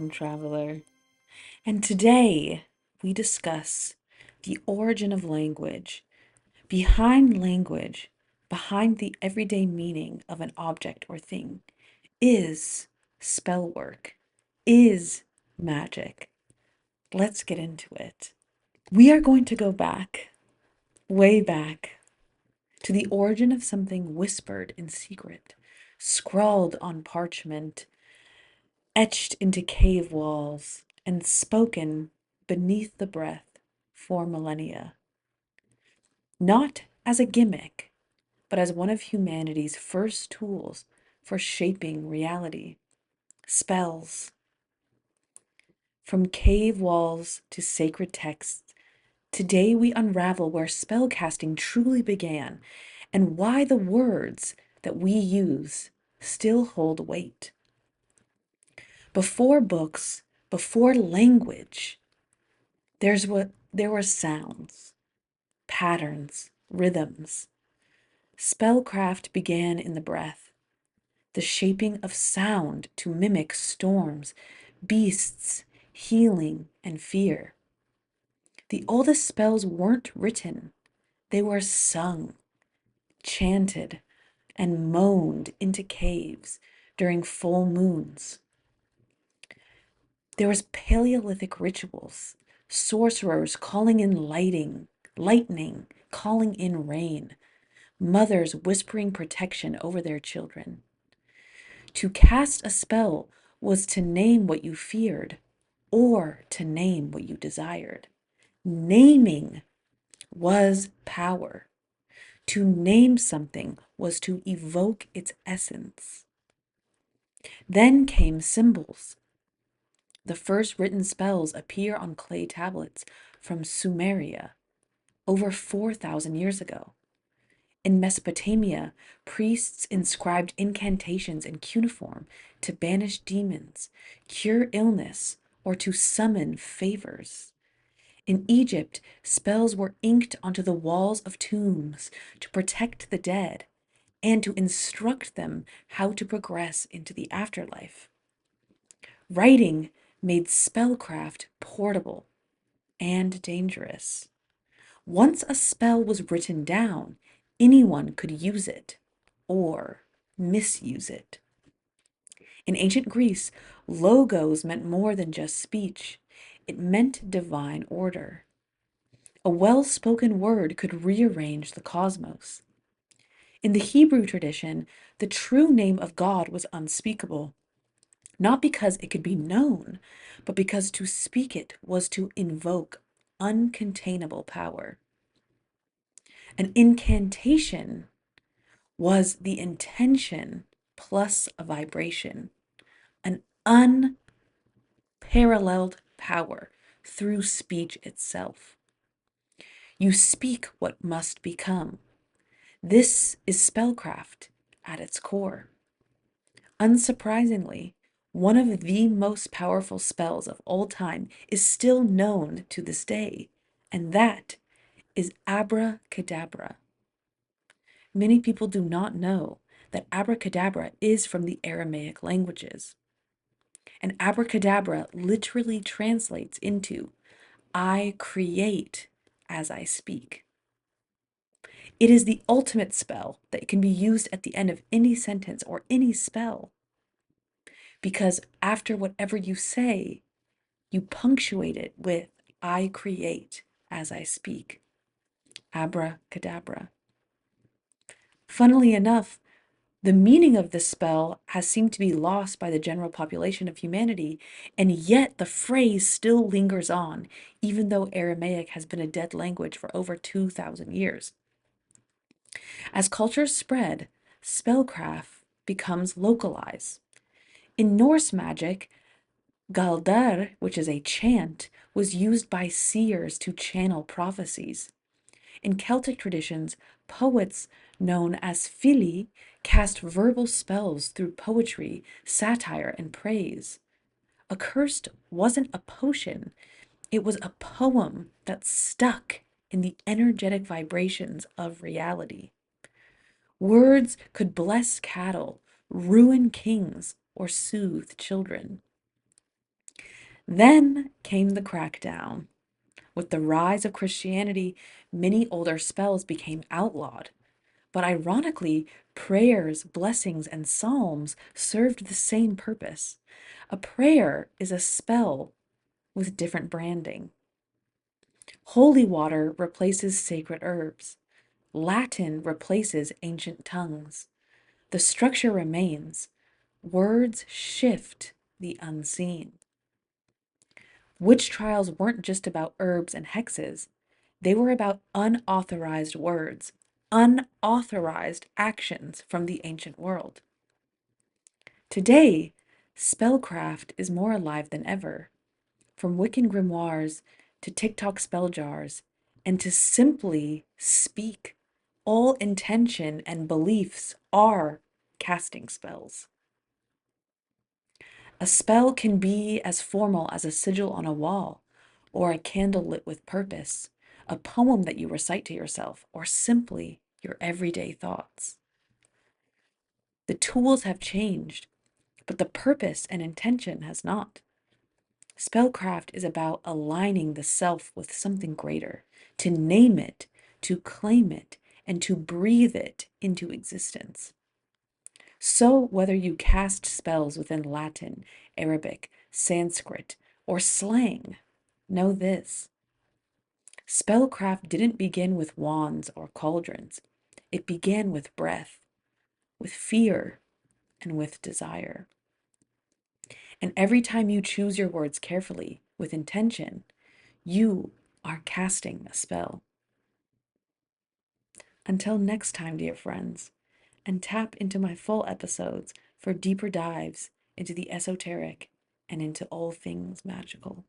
Welcome, traveler. And today we discuss the origin of language. Behind language, behind the everyday meaning of an object or thing, is spell work, is magic. Let's get into it. We are going to go back, way back, to the origin of something whispered in secret, scrawled on parchment, etched into cave walls, and spoken beneath the breath for millennia. Not as a gimmick, but as one of humanity's first tools for shaping reality. Spells. From cave walls to sacred texts, today we unravel where spellcasting truly began and why the words that we use still hold weight. Before books, before language, there were sounds, patterns, rhythms. Spellcraft began in the breath, the shaping of sound to mimic storms, beasts, healing, and fear. The oldest spells weren't written, they were sung, chanted, and moaned into caves during full moons. There was Paleolithic rituals, sorcerers calling in lightning, calling in rain, mothers whispering protection over their children. To cast a spell was to name what you feared or to name what you desired. Naming was power. To name something was to evoke its essence. Then came symbols. The first written spells appear on clay tablets from Sumeria over 4,000 years ago. In Mesopotamia, priests inscribed incantations in cuneiform to banish demons, cure illness, or to summon favors. In Egypt, spells were inked onto the walls of tombs to protect the dead and to instruct them how to progress into the afterlife. Writing made spellcraft portable and dangerous. Once a spell was written down, anyone could use it or misuse it. In ancient Greece, logos meant more than just speech. It meant divine order. A well-spoken word could rearrange the cosmos. In the Hebrew tradition, the true name of God was unspeakable, not because it could be known, but because to speak it was to invoke uncontainable power. An incantation was the intention plus a vibration, an unparalleled power through speech itself. You speak what must become. This is spellcraft at its core. Unsurprisingly, one of the most powerful spells of all time is still known to this day, and that is abracadabra. Many people do not know that abracadabra is from the Aramaic languages. And abracadabra literally translates into, I create as I speak. It is the ultimate spell that can be used at the end of any sentence or any spell. Because after whatever you say, you punctuate it with, I create as I speak. Abracadabra. Funnily enough, the meaning of this spell has seemed to be lost by the general population of humanity, and yet the phrase still lingers on, even though Aramaic has been a dead language for over 2,000 years. As cultures spread, spellcraft becomes localized. In Norse magic, galdar, which is a chant, was used by seers to channel prophecies. In Celtic traditions, poets known as fili cast verbal spells through poetry, satire, and praise. A curse wasn't a potion, it was a poem that stuck in the energetic vibrations of reality. Words could bless cattle, ruin kings, or soothe children. Then came the crackdown. With the rise of Christianity, many older spells became outlawed. But ironically, prayers, blessings, and psalms served the same purpose. A prayer is a spell with different branding. Holy water replaces sacred herbs. Latin replaces ancient tongues. The structure remains. Words shift the unseen. Witch trials weren't just about herbs and hexes. They were about unauthorized words, unauthorized actions from the ancient world. Today, spellcraft is more alive than ever. From Wiccan grimoires to TikTok spell jars, and to simply speak, all intention and beliefs are casting spells. A spell can be as formal as a sigil on a wall, or a candle lit with purpose, a poem that you recite to yourself, or simply your everyday thoughts. The tools have changed, but the purpose and intention has not. Spellcraft is about aligning the self with something greater, to name it, to claim it, and to breathe it into existence. So, whether you cast spells within Latin, Arabic, Sanskrit, or slang, know this: spellcraft didn't begin with wands or cauldrons. It began with breath, with fear, and with desire. And every time you choose your words carefully, with intention, you are casting a spell. Until next time, dear friends, and tap into my full episodes for deeper dives into the esoteric and into all things magical.